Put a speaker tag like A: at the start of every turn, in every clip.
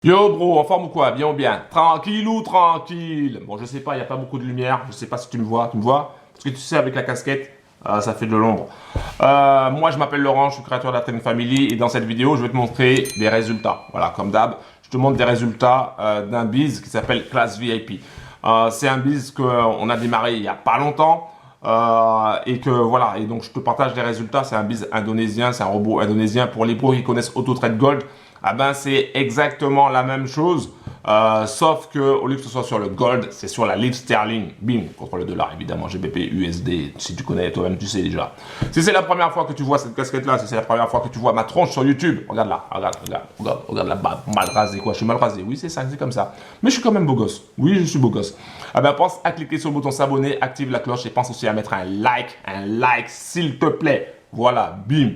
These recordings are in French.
A: Yo bro, en forme ou quoi? Bien ou bien? Tranquille ou tranquille? Bon, je sais pas, il n'y a pas beaucoup de lumière. Je sais pas si tu me vois. Tu me vois? Parce que tu sais, avec la casquette, ça fait de l'ombre. Moi, je m'appelle Laurent, je suis créateur d'Afternoon Family. Et dans cette vidéo, je vais te montrer des résultats. Voilà, comme d'hab, je te montre des résultats d'un biz qui s'appelle Class VIP. C'est un biz qu'on a démarré il y a pas longtemps. Et que voilà, et donc je te partage les résultats. C'est un biz indonésien, c'est un robot indonésien. Pour les pros qui connaissent AutoTrade Gold, ah ben c'est exactement la même chose, sauf que au lieu que ce soit sur le gold, c'est sur la livre sterling, bim, contre le dollar évidemment, GBP, USD, si tu connais toi-même, tu sais déjà. Si c'est la première fois que tu vois cette casquette-là, si c'est la première fois que tu vois ma tronche sur YouTube, regarde là, regarde là-bas, mal rasé quoi, je suis mal rasé, oui c'est ça, c'est comme ça. Mais je suis quand même beau gosse, oui je suis beau gosse. Ah ben pense à cliquer sur le bouton s'abonner, active la cloche et pense aussi à mettre un like s'il te plaît. Voilà, bim.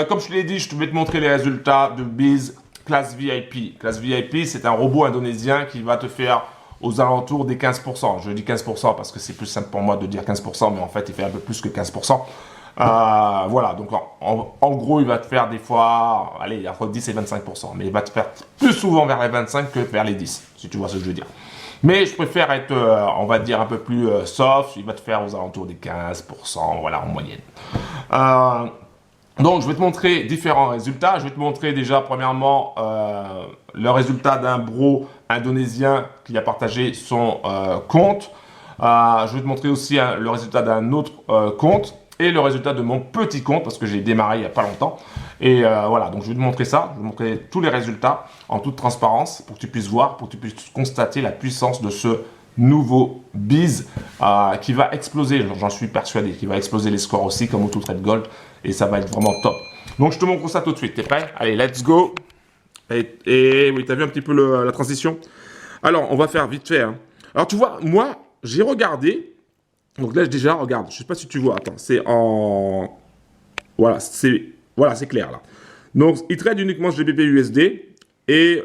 A: Comme je te l'ai dit, je vais te montrer les résultats de Biz Class VIP. Class VIP, c'est un robot indonésien qui va te faire aux alentours des 15%. Je dis 15% parce que c'est plus simple pour moi de dire 15%, mais en fait, il fait un peu plus que 15%. Voilà, donc en gros, il va te faire des fois, allez, entre 10 et 25%, mais il va te faire plus souvent vers les 25 que vers les 10, si tu vois ce que je veux dire. Mais je préfère être, on va dire, un peu plus soft, il va te faire aux alentours des 15%, voilà, en moyenne. Donc, je vais te montrer différents résultats. Je vais te montrer déjà, premièrement, le résultat d'un bro indonésien qui a partagé son compte. Je vais te montrer aussi le résultat d'un autre compte et le résultat de mon petit compte parce que j'ai démarré il n'y a pas longtemps. Et voilà, donc je vais te montrer ça. Je vais te montrer tous les résultats en toute transparence pour que tu puisses voir, pour que tu puisses constater la puissance de ce nouveau biz qui va exploser, j'en suis persuadé, qui va exploser les scores aussi comme AutoTrade Gold et ça va être vraiment top. Donc je te montre ça tout de suite, t'es prêt? Allez, let's go. Et oui, t'as vu un petit peu la transition? Alors, on va faire vite fait. Hein. Alors tu vois, moi, j'ai regardé, donc là déjà, regarde, je sais pas si tu vois, attends, c'est en... Voilà, c'est clair là. Donc il trade uniquement GBP USD et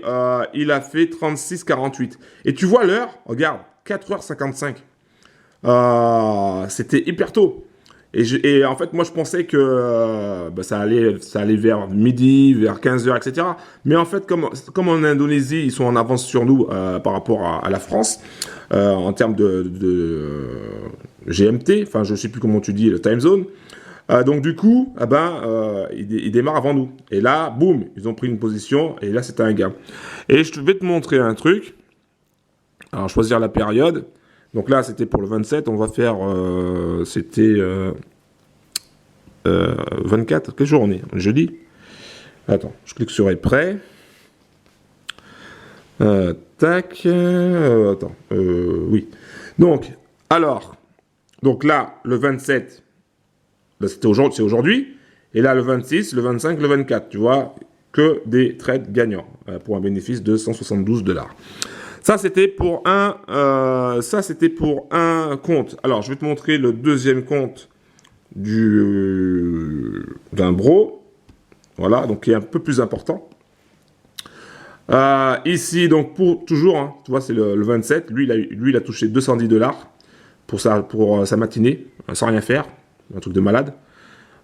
A: il a fait 36,48. Et tu vois l'heure, regarde, 4h55. C'était hyper tôt. Et en fait, moi, je pensais que ça allait vers midi, vers 15h, etc. Mais en fait, comme en Indonésie, ils sont en avance sur nous par rapport à la France, en termes de GMT, enfin, je ne sais plus comment tu dis, le time zone. Donc du coup, ils démarrent avant nous. Et là, boum, ils ont pris une position. Et là, c'était un gain. Et je vais te montrer un truc. Alors, choisir la période. Donc là, c'était pour le 27. On va faire... c'était 24. Quelle journée? Jeudi. Attends, je clique sur prêt. Tac. Attends. Oui. Donc, alors. Donc là, le 27. Là, c'est aujourd'hui. Et là, le 26, le 25, le 24. Tu vois, que des trades gagnants. Pour un bénéfice de 172 $. Ça, c'était pour un compte. Alors, je vais te montrer le deuxième compte d'un bro. Voilà, donc qui est un peu plus important. Ici, donc, toujours, hein, tu vois, c'est le 27. Lui, il a touché 210 $ pour sa matinée, sans rien faire. Un truc de malade.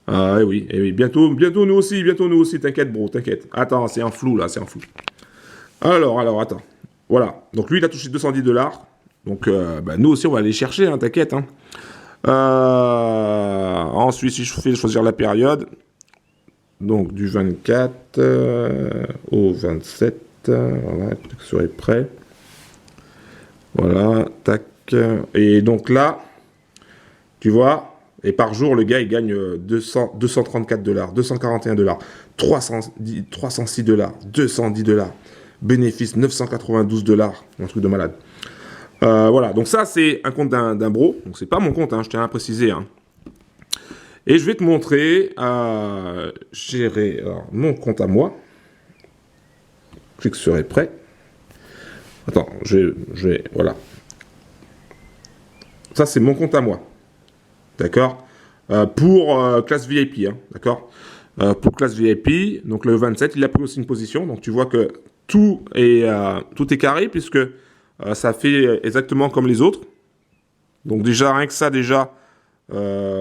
A: Et oui, bientôt nous aussi, t'inquiète, bro, t'inquiète. Attends, c'est un flou, là, c'est un flou. Alors, attends. Voilà. Donc lui, il a touché 210 $. Donc nous aussi, on va aller chercher, hein, t'inquiète. Hein. Ensuite, si je fais choisir la période, donc du 24 au 27, voilà, je serai prêt. Voilà, tac. Et donc là, tu vois, et par jour, le gars, il gagne 234 $, 241 $, 306 $, 210 $. Bénéfice 992 $, un truc de malade. Voilà, donc ça c'est un compte d'un bro, donc c'est pas mon compte, hein, je tiens à préciser. Hein. Et je vais te montrer, gérer mon compte à moi. Clique sur prêt. Attends, voilà. Ça c'est mon compte à moi, d'accord. Pour classe VIP, hein, d'accord. Pour classe VIP, donc le 27, il a pris aussi une position, donc tu vois que tout est carré puisque ça fait exactement comme les autres. Donc déjà, rien que ça, déjà,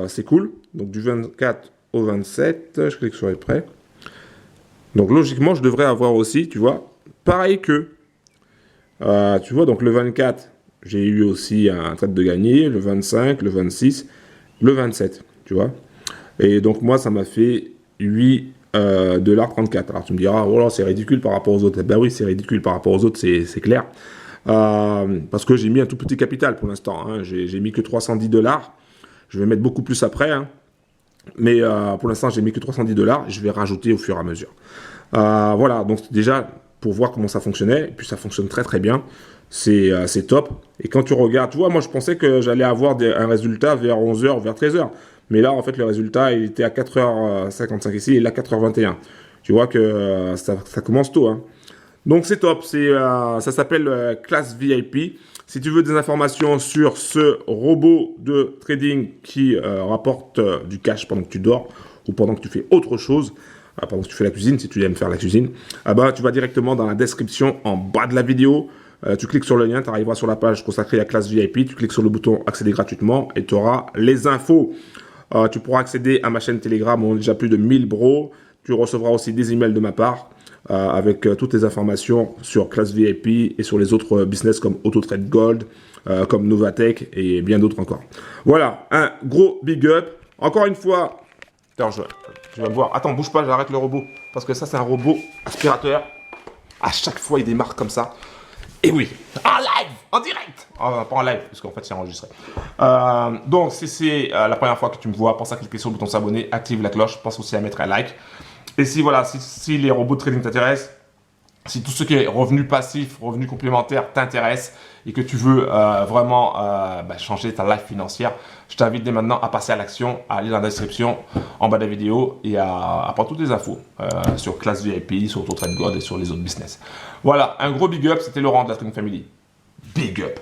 A: c'est cool. Donc du 24 au 27, je clique sur prêt. Donc logiquement, je devrais avoir aussi, tu vois, pareil que, tu vois, donc le 24, j'ai eu aussi un trade de gagné, le 25, le 26, le 27, tu vois. Et donc moi, ça m'a fait 8,34 $. Alors tu me diras, oh là, c'est ridicule par rapport aux autres. Ben oui, c'est ridicule par rapport aux autres, c'est clair. Parce que j'ai mis un tout petit capital pour l'instant. Hein. J'ai mis que 310 $. Je vais mettre beaucoup plus après. Hein. Mais pour l'instant, j'ai mis que 310 $. Je vais rajouter au fur et à mesure. Voilà, donc déjà, pour voir comment ça fonctionnait. Et puis ça fonctionne très très bien. C'est top. Et quand tu regardes, tu vois, moi je pensais que j'allais avoir un résultat vers 11h, vers 13h. Mais là, en fait, le résultat, il était à 4h55 ici, et là, 4h21. Tu vois que ça commence tôt. Hein. Donc, c'est top. Ça s'appelle Class VIP. Si tu veux des informations sur ce robot de trading qui rapporte du cash pendant que tu dors ou pendant que tu fais autre chose, pendant que tu fais la cuisine, si tu aimes faire la cuisine, tu vas directement dans la description en bas de la vidéo. Tu cliques sur le lien, tu arriveras sur la page consacrée à Class VIP. Tu cliques sur le bouton accéder gratuitement et tu auras les infos. Tu pourras accéder à ma chaîne Telegram, on a déjà plus de 1000 bros. Tu recevras aussi des emails de ma part avec toutes les informations sur Class VIP et sur les autres business comme AutoTrade Gold, comme Novatech et bien d'autres encore. Voilà, un gros big up. Encore une fois, attends, je vais me voir. Attends, bouge pas, j'arrête le robot. Parce que ça, c'est un robot aspirateur. À chaque fois, il démarre comme ça. Et oui, en live, en direct. Pas en live, parce qu'en fait, c'est enregistré. Donc, si c'est la première fois que tu me vois, pense à cliquer sur le bouton s'abonner, active la cloche, pense aussi à mettre un like. Et si voilà, si les robots de trading t'intéressent, si tout ce qui est revenu passif, revenu complémentaire t'intéresse et que tu veux vraiment changer ta life financière, je t'invite dès maintenant à passer à l'action, à aller dans la description en bas de la vidéo et à prendre toutes les infos sur Class VIP, sur AutoTrade Gold et sur les autres business. Voilà, un gros big up, c'était Laurent de la Trading Family. Big up!